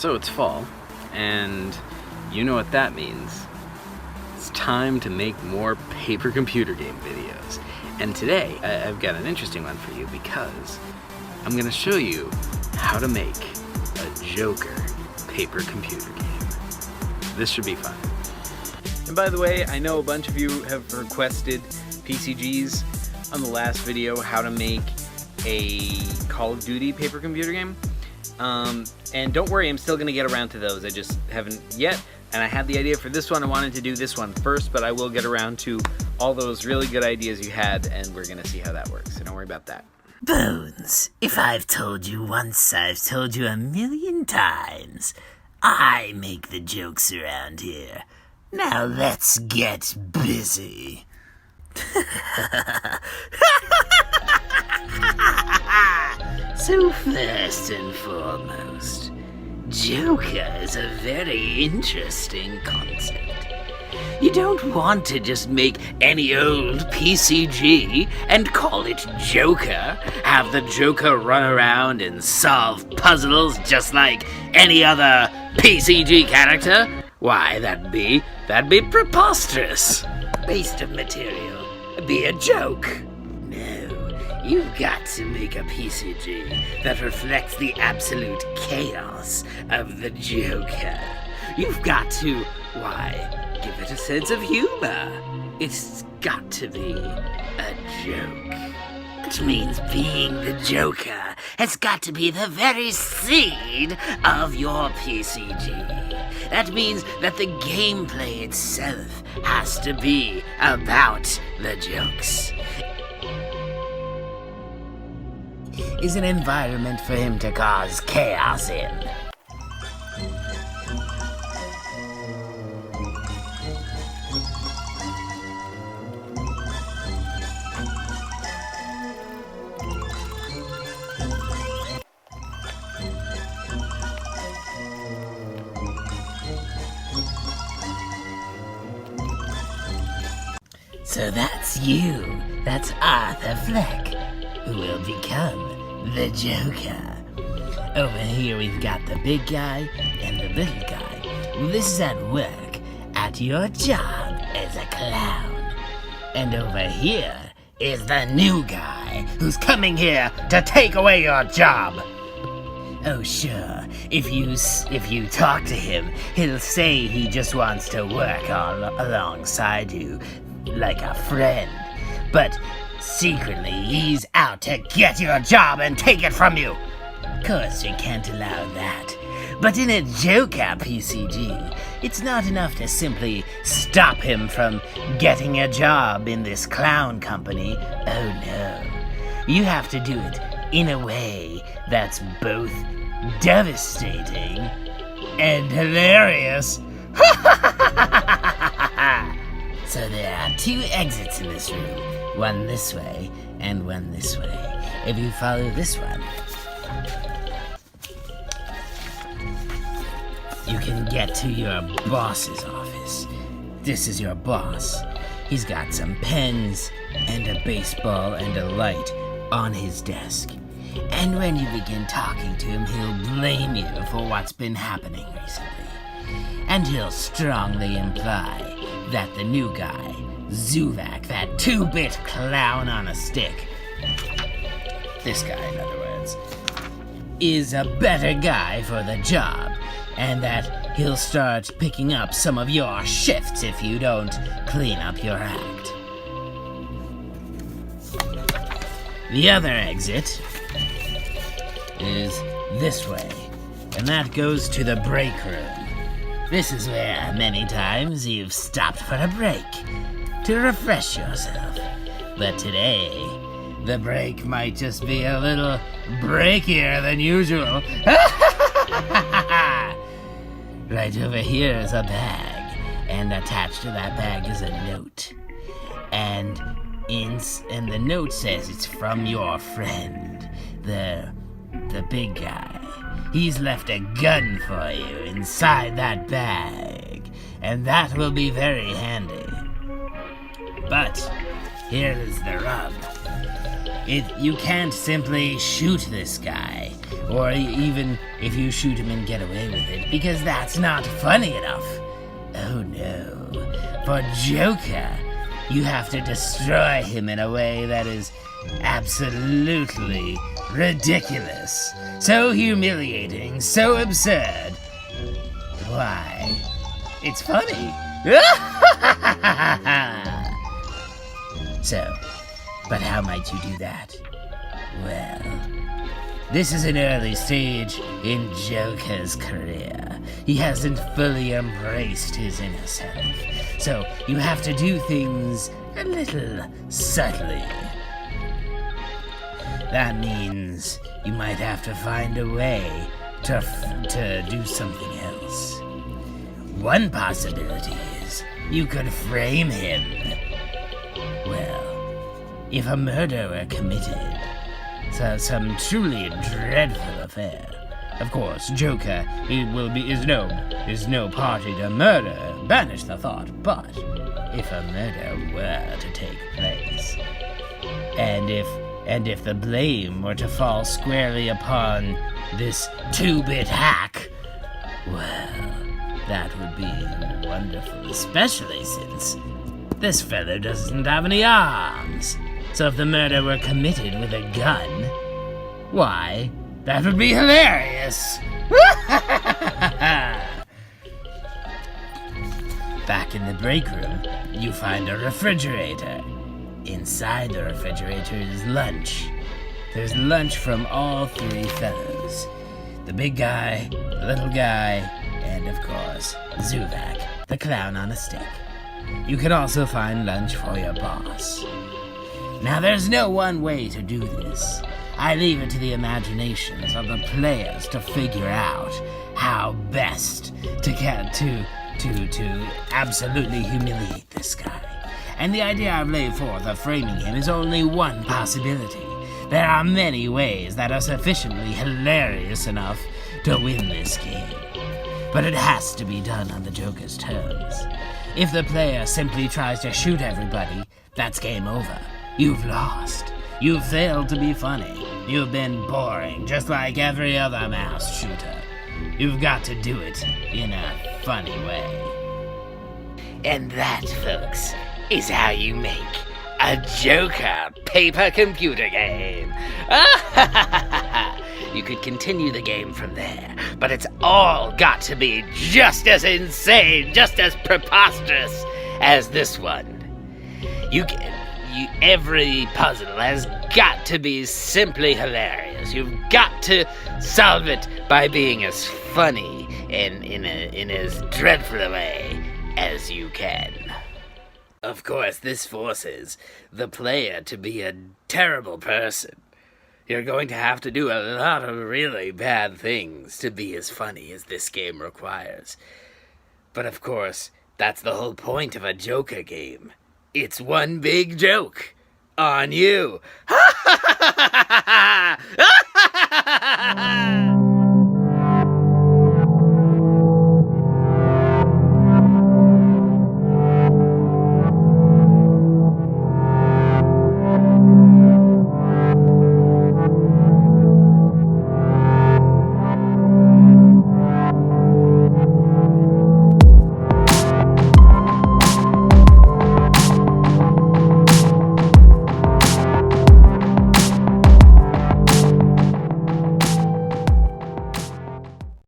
So it's fall, and you know what that means. It's time to make more paper computer game videos. And today, I've got an interesting one for you because I'm going to show you how to make a Joker paper computer game. This should be fun. And by the way, I know a bunch of you have requested PCGs on the last video, how to make a Call of Duty paper computer game. And don't worry, I'm still going to get around to those. I just haven't yet. And I had the idea for this one. I wanted to do this one first, but I will get around to all those really good ideas you had, and we're going to see how that works. So don't worry about that. Bones, if I've told you once, I've told you 1,000,000 times. I make the jokes around here. Now let's get busy. So first and foremost, Joker is a very interesting concept. You don't want to just make any old PCG and call it Joker, have the Joker run around and solve puzzles just like any other PCG character. Why, that'd be preposterous. Waste of material. Be a joke. No, you've got to make a PCG that reflects the absolute chaos of the Joker. You've got to, give it a sense of humor. It's got to be a joke. Which means being the Joker has got to be the very seed of your PCG. That means that the gameplay itself has to be about the jokes. Is an environment for him to cause chaos in. So that's you. That's Arthur Fleck, who will become the Joker. Over here we've got the big guy and the little guy. This is at work, at your job as a clown. And over here is the new guy who's coming here to take away your job. Oh sure, if you talk to him, he'll say he just wants to work alongside you, like a friend. But secretly, he's out to get your job and take it from you. Of course, you can't allow that. But in a Joker PCG, it's not enough to simply stop him from getting a job in this clown company. Oh no. You have to do it in a way that's both devastating and hilarious. So there are 2 exits in this room, one this way and one this way. If you follow this one, you can get to your boss's office. This is your boss. He's got some pens and a baseball and a light on his desk. And when you begin talking to him, he'll blame you for what's been happening recently. And he'll strongly imply that the new guy, Zuvak, that 2-bit clown on a stick, this guy in other words, is a better guy for the job, and that he'll start picking up some of your shifts if you don't clean up your act. The other exit is this way, and that goes to the break room. This is where many times you've stopped for a break to refresh yourself. But today, the break might just be a little breakier than usual. Right over here is a bag, and attached to that bag is a note. And the note says it's from your friend, the big guy. He's left a gun for you inside that bag, and that will be very handy. But here is the rub. You can't simply shoot this guy or even if you shoot him and get away with it, because that's not funny enough. Oh no. For Joker, you have to destroy him in a way that is absolutely ridiculous. So humiliating, so absurd. Why? It's funny. So, but how might you do that? Well, this is an early stage in Joker's career. He hasn't fully embraced his inner self, so you have to do things a little subtly. That means you might have to find a way to do something else. One possibility is you could frame him. Well, if a murder were committed, some truly dreadful affair. Of course, Joker is no party to murder. Banish the thought. But if a murder were to take place, and if the blame were to fall squarely upon this 2-bit hack, well, that would be wonderful, especially since this fellow doesn't have any arms. So if the murder were committed with a gun, why, that would be hilarious! Back in the break room, you find a refrigerator. Inside the refrigerator is lunch. There's lunch from all 3 fellows. The big guy, the little guy, and of course, Zuvak, the clown on a stick. You can also find lunch for your boss. Now, there's no one way to do this. I leave it to the imaginations of the players to figure out how best to absolutely humiliate this guy. And the idea I've laid forth of framing him is only one possibility. There are many ways that are sufficiently hilarious enough to win this game. But it has to be done on the Joker's terms. If the player simply tries to shoot everybody, that's game over. You've lost. You've failed to be funny. You've been boring, just like every other mouse shooter. You've got to do it in a funny way. And that, folks, is how you make a Joker paper computer game. You could continue the game from there, but it's all got to be just as insane, just as preposterous as this one. Every puzzle has got to be simply hilarious. You've got to solve it by being as funny and in as dreadful a way as you can. Of course, this forces the player to be a terrible person. You're going to have to do a lot of really bad things to be as funny as this game requires. But of course, that's the whole point of a Joker game. It's one big joke on you.